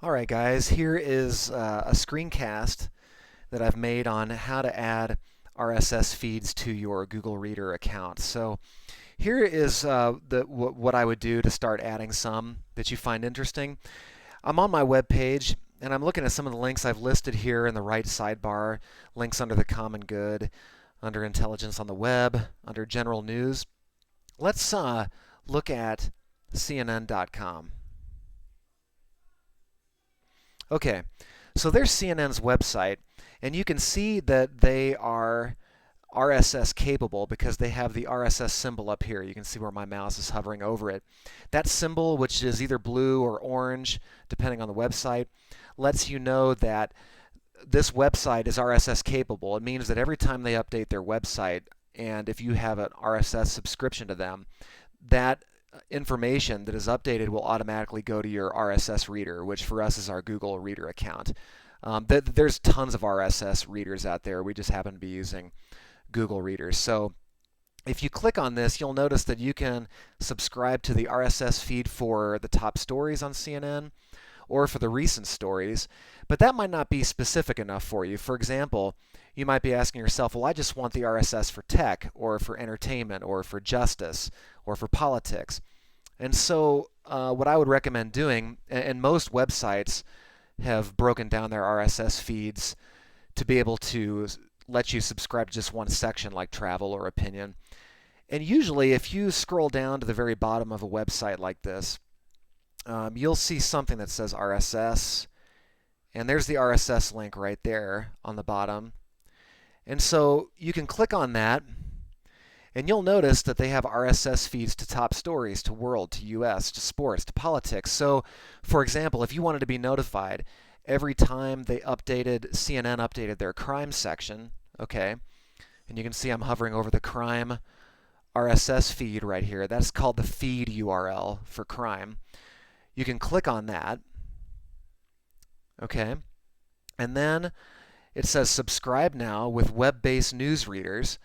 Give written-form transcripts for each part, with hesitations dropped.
Alright guys, here is a screencast that I've made on how to add RSS feeds to your Google Reader account. So here is what I would do to start adding some that you find interesting. I'm on my web page and I'm looking at some of the links I've listed here in the right sidebar, links under the common good, under intelligence on the web, under general news. Let's look at CNN.com. Okay, so there's CNN's website, and you can see that they are RSS capable because they have the RSS symbol up here. You can see where my mouse is hovering over it. That symbol, which is either blue or orange, depending on the website, lets you know that this website is RSS capable. It means that every time they update their website, and if you have an RSS subscription to them, that information that is updated will automatically go to your RSS reader, which for us is our Google Reader account. There's tons of RSS readers out there. We just happen to be using Google Readers. So if you click on this, you'll notice that you can subscribe to the RSS feed for the top stories on CNN or for the recent stories, but that might not be specific enough for you. For example, you might be asking yourself, well, I just want the RSS for tech or for entertainment or for justice or for politics. And so what I would recommend doing, and most websites have broken down their RSS feeds to be able to let you subscribe to just one section like travel or opinion. And usually if you scroll down to the very bottom of a website like this, you'll see something that says RSS, and there's the RSS link right there on the bottom. And so you can click on that, and you'll notice that they have RSS feeds to top stories, to world, to US, to sports, to politics. So, for example, if you wanted to be notified every time CNN updated their crime section, okay, and you can see I'm hovering over the crime RSS feed right here. That's called the feed URL for crime. You can click on that, okay, and then it says subscribe now with web-based news readers.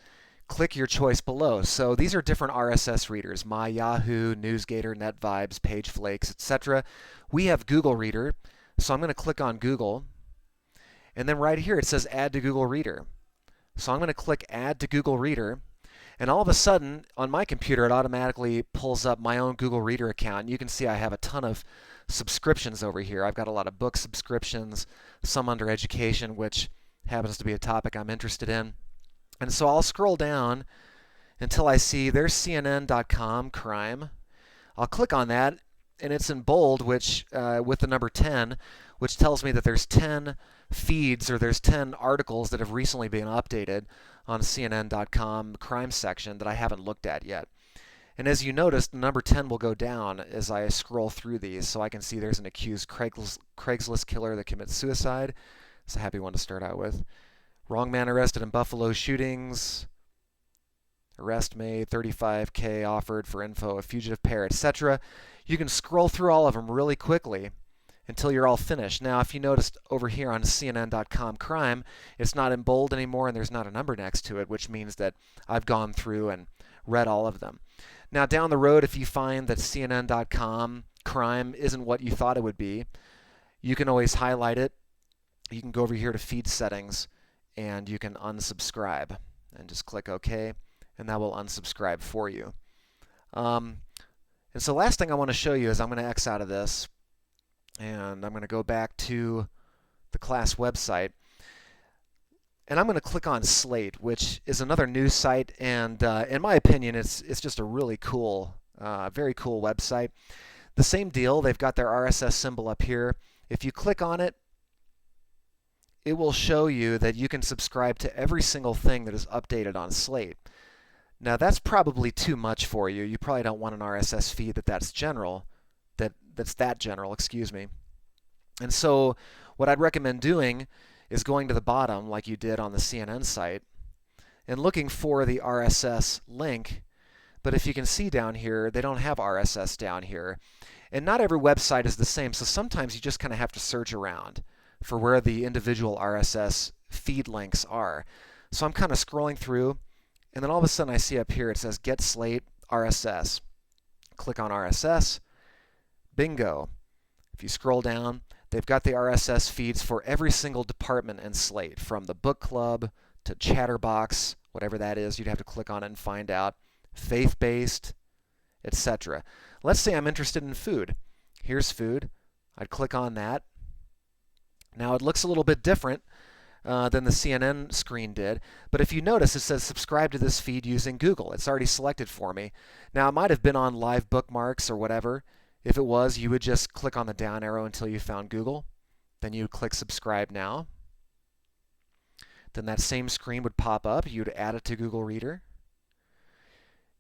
Click your choice below. So these are different RSS readers: My, Yahoo, NewsGator, NetVibes, PageFlakes, etc. We have Google Reader, so I'm going to click on Google, and then right here it says Add to Google Reader. So I'm going to click Add to Google Reader, and all of a sudden on my computer it automatically pulls up my own Google Reader account. And you can see I have a ton of subscriptions over here. I've got a lot of book subscriptions, some under education, which happens to be a topic I'm interested in. And so I'll scroll down until I see there's CNN.com crime. I'll click on that, and it's in bold, which with the number 10, which tells me that there's 10 feeds, or there's 10 articles that have recently been updated on CNN.com crime section that I haven't looked at yet. And as you notice, the number 10 will go down as I scroll through these, so I can see there's an accused Craigslist killer that commits suicide. It's a happy one to start out with. Wrong man arrested in Buffalo shootings. Arrest made, $35K offered for info, a fugitive pair, etc. You can scroll through all of them really quickly until you're all finished. Now, if you noticed over here on CNN.com crime, it's not in bold anymore and there's not a number next to it, which means that I've gone through and read all of them. Now, down the road, if you find that CNN.com crime isn't what you thought it would be, you can always highlight it. You can go over here to feed settings, and you can unsubscribe and just click OK, and that will unsubscribe for you. And so last thing I want to show you is I'm going to X out of this, and I'm going to go back to the class website, and I'm going to click on Slate, which is another news site, and in my opinion it's just a really cool, very cool website. The same deal, they've got their RSS symbol up here. If you click on it, it will show you that you can subscribe to every single thing that is updated on Slate. Now that's probably too much for you. You probably don't want an RSS feed that's general, that's that general, excuse me. And so what I'd recommend doing is going to the bottom like you did on the CNN site and looking for the RSS link. But if you can see down here, they don't have RSS down here. And not every website is the same, so sometimes you just kind of have to search around for where the individual RSS feed links are. So I'm kind of scrolling through, and then all of a sudden I see up here it says Get Slate RSS. Click on RSS. Bingo. If you scroll down, They've got the RSS feeds for every single department in Slate, from the book club to Chatterbox, whatever that is. You'd have to click on it and find out. Faith-based, etc. Let's say I'm interested in food. Here's food. I'd click on that. Now it looks a little bit different than the CNN screen did, but if you notice, it says subscribe to this feed using Google. It's already selected for me. Now it might have been on live bookmarks or whatever. If it was, you would just click on the down arrow until you found Google. Then you would click subscribe now. Then that same screen would pop up. You'd add it to Google Reader.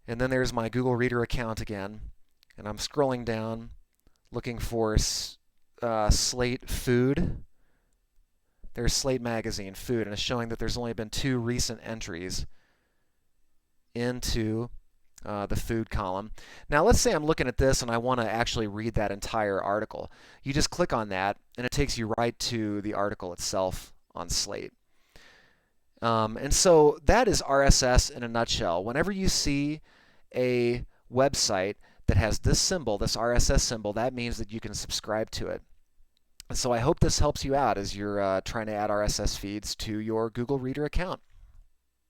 And then there's my Google Reader account again. And I'm scrolling down looking for Slate Food. There's Slate Magazine, Food, and it's showing that there's only been 2 recent entries into the food column. Now let's say I'm looking at this and I want to actually read that entire article. You just click on that and it takes you right to the article itself on Slate. And so that is RSS in a nutshell. Whenever you see a website that has this symbol, this RSS symbol, that means that you can subscribe to it. And so I hope this helps you out as you're trying to add RSS feeds to your Google Reader account.